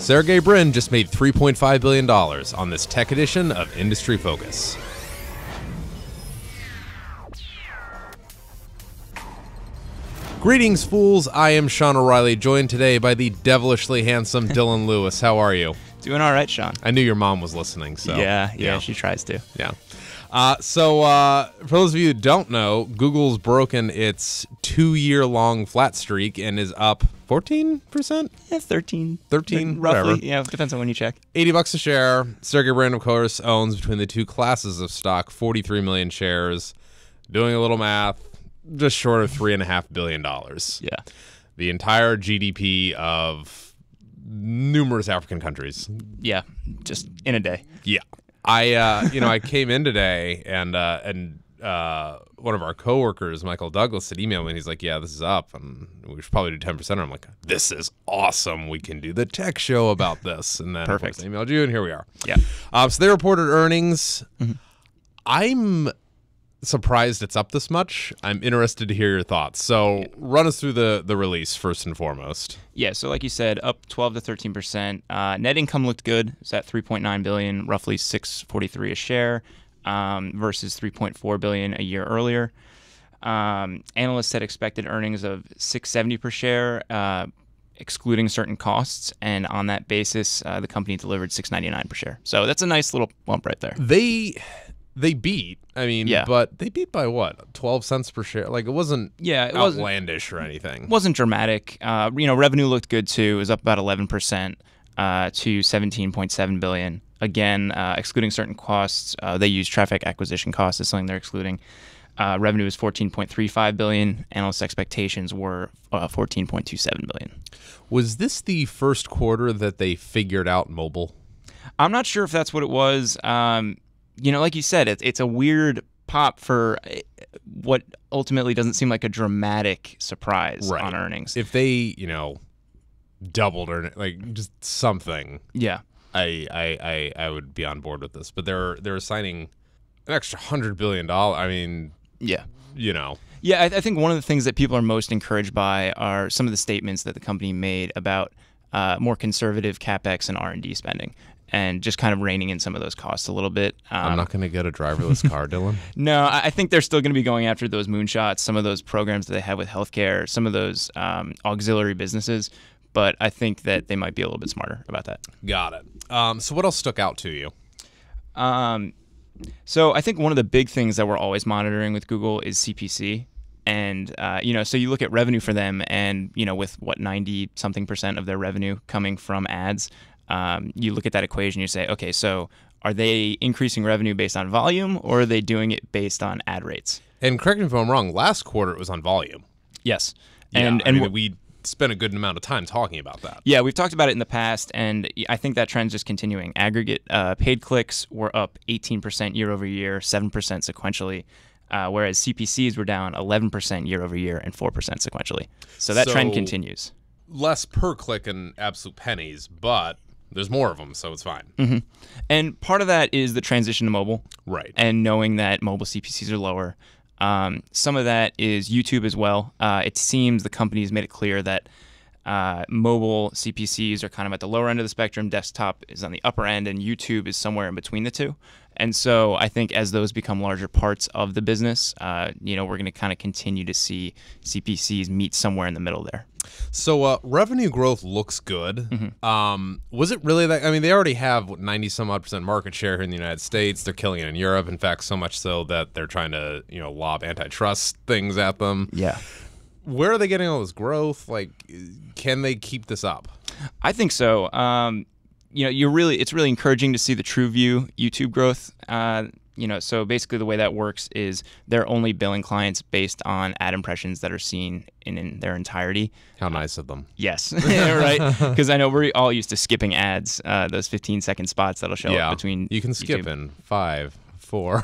Sergey Brin just made $3.5 billion on this tech edition of Industry Focus. Greetings, fools. I am Sean O'Reilly, joined today by the devilishly handsome Dylan Lewis. How are you? Doing all right, Sean. I knew your mom was listening, so... Yeah, she tries to. Yeah. So for those of you who don't know, Google's broken its 2-year-long flat streak and is up 14%? Yeah, 13. 13, roughly. whatever. Yeah, depends on when you check. $80 a share. Sergey Brin, of course, owns between the two classes of stock 43 million shares. Doing a little math, just short of $3.5 billion. Yeah. The entire GDP of numerous African countries. Yeah, just in a day. Yeah. I came in today and one of our coworkers, Michael Douglas, had emailed me and he's like, yeah, this is up and we should probably do 10%. I'm like, this is awesome. We can do the tech show about this. And then Perfect. I emailed you and here we are. Yeah. So they reported earnings. Mm-hmm. I'm surprised it's up this much. I'm interested to hear your thoughts. So run us through the release first and foremost. Yeah, so like you said, up 12 to 13%. Net income looked good. It's at $3.9 billion, roughly $6.43 a share, versus $3.4 billion a year earlier. Analysts had expected earnings of $6.70 per share, excluding certain costs, and on that basis, the company delivered $6.99 per share. So that's a nice little bump right there. They beat, yeah. But they beat by what? 12 cents per share? Like, it wasn't outlandish or anything. Wasn't dramatic. Revenue looked good too. It was up about 11% to $17.7 billion. Again, excluding certain costs, they use traffic acquisition costs as something they're excluding. Revenue was $14.35 billion. Analyst expectations were $14.27 billion. Was this the first quarter that they figured out mobile? I'm not sure if that's what it was. Like you said, it's a weird pop for what ultimately doesn't seem like a dramatic surprise on earnings. If they, doubled or like just something, yeah, I would be on board with this. But they're assigning an extra $100 billion. I mean, yeah, Yeah, I think one of the things that people are most encouraged by are some of the statements that the company made about more conservative CapEx and R&D spending, and just kind of reining in some of those costs a little bit. I'm not going to get a driverless car, Dylan. No, I think they're still going to be going after those moonshots, some of those programs that they have with healthcare, some of those auxiliary businesses. But I think that they might be a little bit smarter about that. Got it. So what else stuck out to you? So I think one of the big things that we're always monitoring with Google is CPC. And, so you look at revenue for them and, with 90-something% of their revenue coming from ads, you look at that equation, you say, okay, so are they increasing revenue based on volume or are they doing it based on ad rates? And correct me if I'm wrong, last quarter it was on volume. Yes. Yeah, and we spent a good amount of time talking about that. Yeah, we've talked about it in the past, and I think that trend's just continuing. Aggregate paid clicks were up 18% year over year, 7% sequentially. Whereas CPCs were down 11% year over year and 4% sequentially. So that trend continues. Less per click in absolute pennies, but there's more of them, so it's fine. Mm-hmm. And part of that is the transition to mobile. Right. And knowing that mobile CPCs are lower. Some of that is YouTube as well. It seems the company's made it clear that mobile CPCs are kind of at the lower end of the spectrum, desktop is on the upper end, and YouTube is somewhere in between the two. And so I think as those become larger parts of the business, we're going to kind of continue to see CPCs meet somewhere in the middle there. So revenue growth looks good. Mm-hmm. Was it really that? I mean, they already have 90-some-odd% market share here in the United States. They're killing it in Europe. In fact, so much so that they're trying to, lob antitrust things at them. Yeah. Where are they getting all this growth? Like, can they keep this up? I think so. It's really encouraging to see the TrueView YouTube growth. So basically the way that works is they're only billing clients based on ad impressions that are seen in their entirety. How nice of them. Yes, right. Because I know we're all used to skipping ads, those 15-second spots that'll show up between. You can skip YouTube. in 5, 4.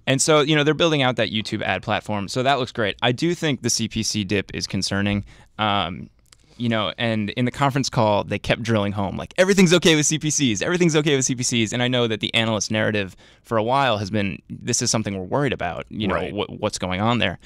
And so, they're building out that YouTube ad platform. So that looks great. I do think the CPC dip is concerning. And in the conference call, they kept drilling home, like, everything's okay with CPCs, everything's okay with CPCs. And I know that the analyst narrative for a while has been, this is something we're worried about, Right. What's going on there.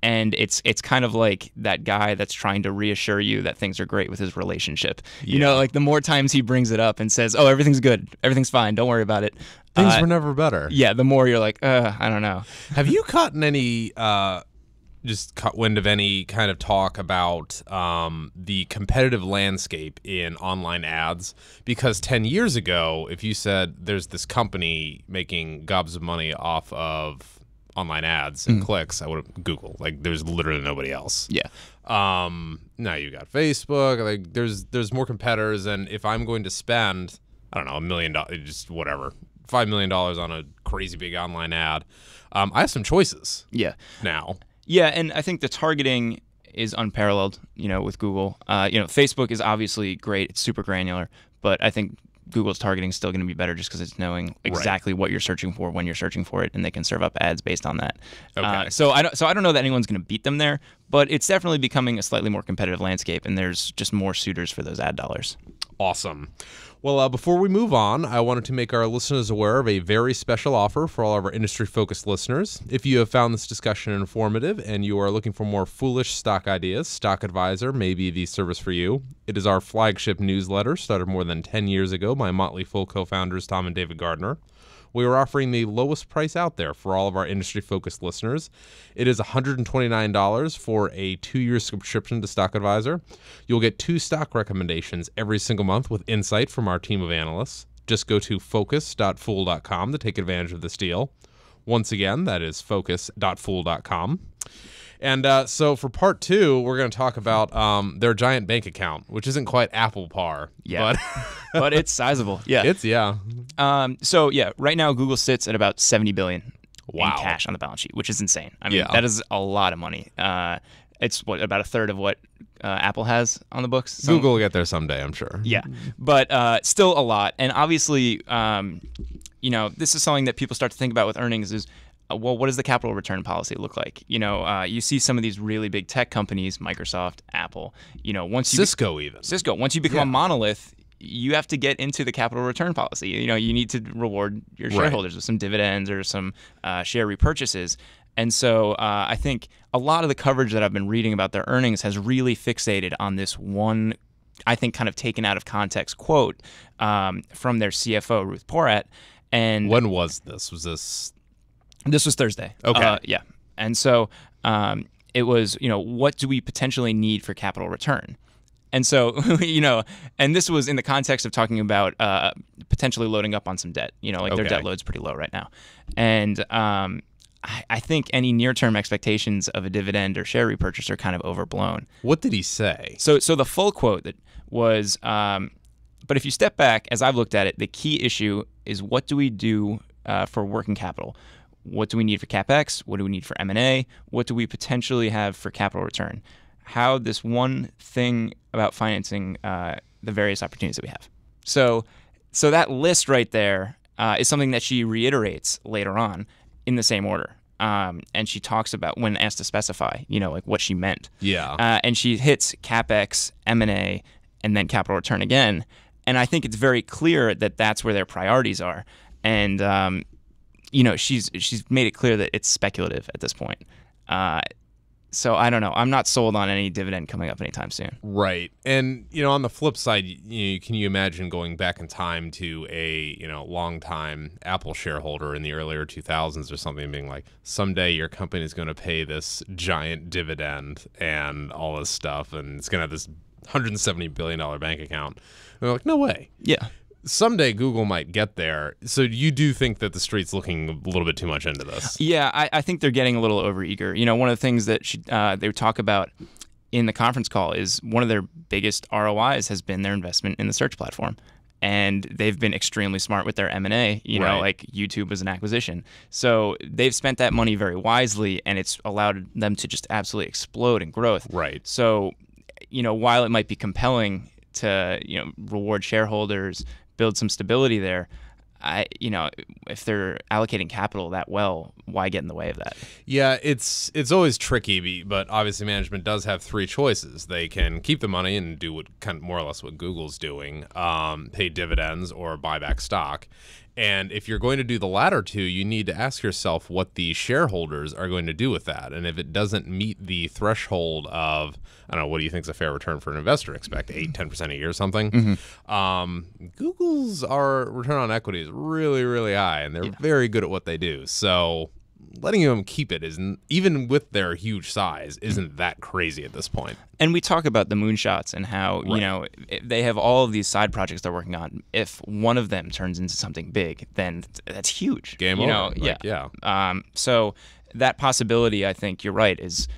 And it's kind of like that guy that's trying to reassure you that things are great with his relationship. You know, like the more times he brings it up and says, "Oh, everything's good, everything's fine, don't worry about it." Things were never better. Yeah, the more you're like, I don't know. Have you caught any, just caught wind of any kind of talk about the competitive landscape in online ads? Because 10 years ago, if you said there's this company making gobs of money off of online ads and clicks, I would have Google. Like, there's literally nobody else. Yeah. Now you got Facebook. Like, there's more competitors, and if I'm going to spend, I don't know, $1 million, just whatever, $5 million on a crazy big online ad, I have some choices. Yeah. Now. Yeah, and I think the targeting is unparalleled. You know, with Google. Facebook is obviously great. It's super granular, but I think Google's targeting is still going to be better just because it's knowing exactly what you're searching for when you're searching for it, and they can serve up ads based on that. Okay. So I don't know that anyone's going to beat them there, but it's definitely becoming a slightly more competitive landscape, and there's just more suitors for those ad dollars. Awesome. Well, before we move on, I wanted to make our listeners aware of a very special offer for all of our industry-focused listeners. If you have found this discussion informative and you are looking for more foolish stock ideas, Stock Advisor may be the service for you. It is our flagship newsletter, started more than 10 years ago by Motley full co-founders Tom and David Gardner. We are offering the lowest price out there for all of our industry-focused listeners. It is $129 for a 2-year subscription to Stock Advisor. You'll get 2 stock recommendations every single month with insight from our team of analysts. Just go to focus.fool.com to take advantage of this deal. Once again, that is focus.fool.com. And so for part 2, we're going to talk about their giant bank account, which isn't quite Apple par. Yeah, but, but it's sizable. Yeah, right now Google sits at about $70 billion in cash on the balance sheet, which is insane. I mean, that is a lot of money. It's about a third of what Apple has on the books. Google will get there someday, I'm sure. Yeah, but still a lot. And obviously, this is something that people start to think about with earnings is, well, what does the capital return policy look like? You see some of these really big tech companies, Microsoft, Apple, Cisco, once you become a monolith, you have to get into the capital return policy. You need to reward your shareholders with some dividends or some share repurchases. And so I think a lot of the coverage that I've been reading about their earnings has really fixated on this one, I think, kind of taken out of context quote from their CFO, Ruth Porat. And when was this? Was this? This was Thursday. Okay. Yeah. And so it was, what do we potentially need for capital return? And so, and this was in the context of talking about potentially loading up on some debt. Their debt load's pretty low right now. And I think any near-term expectations of a dividend or share repurchase are kind of overblown. What did he say? So the full quote that was, but if you step back, as I've looked at it, the key issue is what do we do for working capital? What do we need for CapEx? What do we need for M&A? What do we potentially have for capital return? How this one thing about financing the various opportunities that we have. So that list right there is something that she reiterates later on in the same order. And she talks about when asked to specify, like what she meant. Yeah. And she hits CapEx, M&A, and then capital return again. And I think it's very clear that that's where their priorities are. And she's made it clear that it's speculative at this point. So I don't know. I'm not sold on any dividend coming up anytime soon. Right. And, on the flip side, can you imagine going back in time to a, long-time Apple shareholder in the earlier 2000s or something being like, someday your company is going to pay this giant dividend and all this stuff, and it's going to have this $170 billion bank account. And they're like, no way. Yeah. Someday Google might get there. So you do think that the street's looking a little bit too much into this? Yeah, I think they're getting a little overeager. One of the things that they talk about in the conference call is one of their biggest ROIs has been their investment in the search platform. And they've been extremely smart with their M&A, like YouTube was an acquisition. So they've spent that money very wisely, and it's allowed them to just absolutely explode in growth. Right. So, while it might be compelling to, reward shareholders, build some stability there, if they're allocating capital that well, why get in the way of that? Yeah, it's always tricky, but obviously management does have three choices. They can keep the money and do what kind of more or less what Google's doing, pay dividends or buy back stock. And if you're going to do the latter two, you need to ask yourself what the shareholders are going to do with that. And if it doesn't meet the threshold of, I don't know, what do you think is a fair return for an investor? Expect 8-10% a year or something. Google's return on equity is really, really high, and they're very good at what they do. So letting them keep it isn't, even with their huge size, isn't that crazy at this point. And we talk about the moonshots and how, you know, they have all of these side projects they're working on. If one of them turns into something big, then that's huge. Game over. So that possibility, I think you're right, is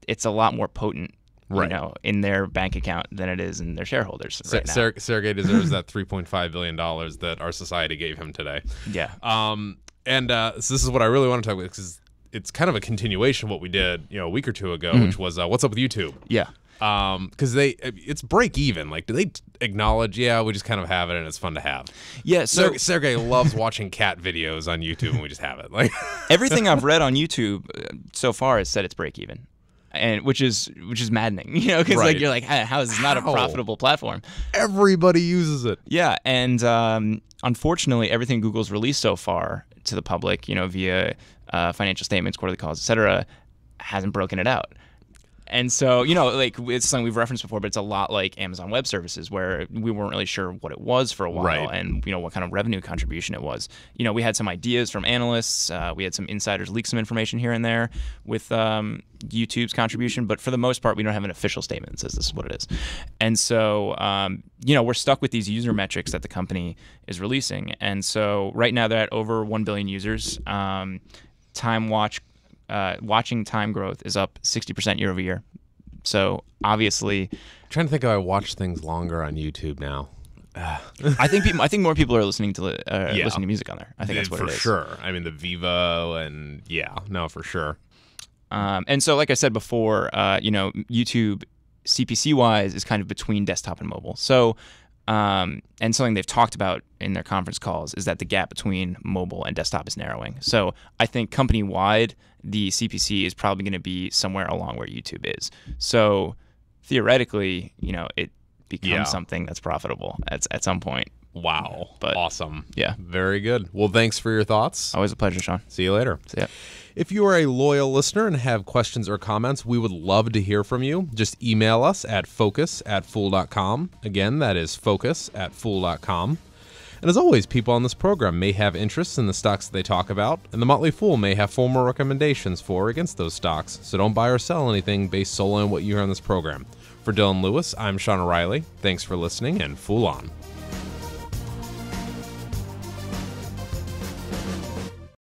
it's a lot more potent, you know, in their bank account than it is in their shareholders right now. Sergey deserves that $3.5 billion that our society gave him today. Yeah. So this is what I really want to talk about, because it's kind of a continuation of what we did, you know, a week or two ago, which was what's up with YouTube? Yeah. Because it's break even. Like, do they acknowledge? Yeah, we just kind of have it, and it's fun to have. Yeah. So Sergey loves watching cat videos on YouTube, and we just have it. Like everything I've read on YouTube so far has said it's break even, and which is maddening. You know, because like you're like, how is this not a profitable platform? Everybody uses it. Yeah, and unfortunately, everything Google's released so far to the public, you know, via financial statements, quarterly calls, etc., hasn't broken it out. And so, you know, like, it's something we've referenced before, but it's a lot like Amazon Web Services, where we weren't really sure what it was for a while, and, you know, what kind of revenue contribution it was. You know, we had some ideas from analysts. We had some insiders leak some information here and there with YouTube's contribution, but for the most part, we don't have an official statement that says this is what it is. And so, you know, we're stuck with these user metrics that the company is releasing. And so right now they're at over 1 billion users. Watching time growth is up 60% year over year. So obviously, I'm trying to think if I watch things longer on YouTube now. I think more people are listening to listening to music on there. I think that's what it is. For sure. I mean, the Vivo and for sure. And so, like I said before, you know, YouTube CPC wise is kind of between desktop and mobile. So, and something they've talked about in their conference calls is that the gap between mobile and desktop is narrowing. So I think company wide, the CPC is probably going to be somewhere along where YouTube is. So theoretically, you know, it becomes something that's profitable at some point. Wow. But awesome. Yeah. Very good. Well, thanks for your thoughts. Always a pleasure, Sean. See you later. See ya. If you are a loyal listener and have questions or comments, we would love to hear from you. Just email us at focus@fool.com. Again, that is focus@fool.com. And as always, people on this program may have interests in the stocks that they talk about, and the Motley Fool may have formal recommendations for or against those stocks, so don't buy or sell anything based solely on what you hear on this program. For Dylan Lewis, I'm Sean O'Reilly. Thanks for listening, and Fool on.